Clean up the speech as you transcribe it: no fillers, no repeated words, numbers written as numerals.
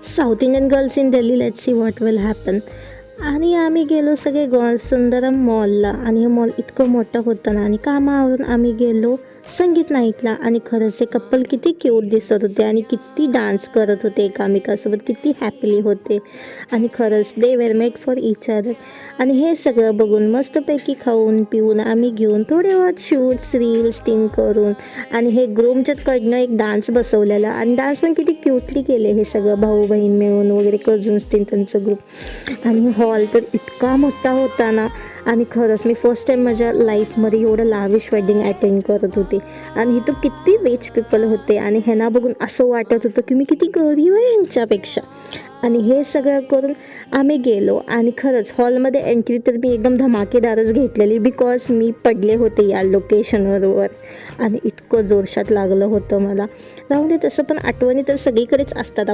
South Indian girls in Delhi, let's see what will happen. आणि आम्ही गेलो सगळे सुंदरम मॉलला. आणि हे मॉल इतकं मोठं होतं ना. आणि कामावरून आम्ही गेलो संगीत नाईटला. आणि खरंच हे कपल किती क्यूट दिसत होते आणि किती डान्स करत होते एकामेकासोबत, किती हॅपीली होते. आणि खरंच they were made for each other. आणि हे सगळं बघून मस्तपैकी खाऊन पिऊन आम्ही घेऊन थोडे बहुत शूट्स रील्स तीन करून. आणि हे ग्रूमच्याकडनं एक डान्स बसवलेला. आणि डान्स पण किती क्यूटली केले हे सगळं भाऊ बहीण मिळून वगैरे, कझन्स तीन त्यांचं ग्रुप. आणि हॉल तर इतका मोठा होता ना. आणि खरंच मी फर्स्ट टाईम माझ्या लाईफमध्ये एवढं लाविश वेडिंग अटेंड करत होते. आणि इथं किती रिच पीपल होते. आणि ह्यांना बघून असं वाटत होतं की मी किती गरीब आहे ह्यांच्यापेक्षा. आणि हे सगळं करून आम्ही गेलो. आणि खरंच हॉलमध्ये एंट्री तर मी एकदम धमाकेदारच घेतलेली, बिकॉज मी पडले होते या लोकेशनवर. आणि इतकं जोरशात लागलं होतं मला. राहून दे, तसं पण आठवणी तर सगळीकडेच असतात.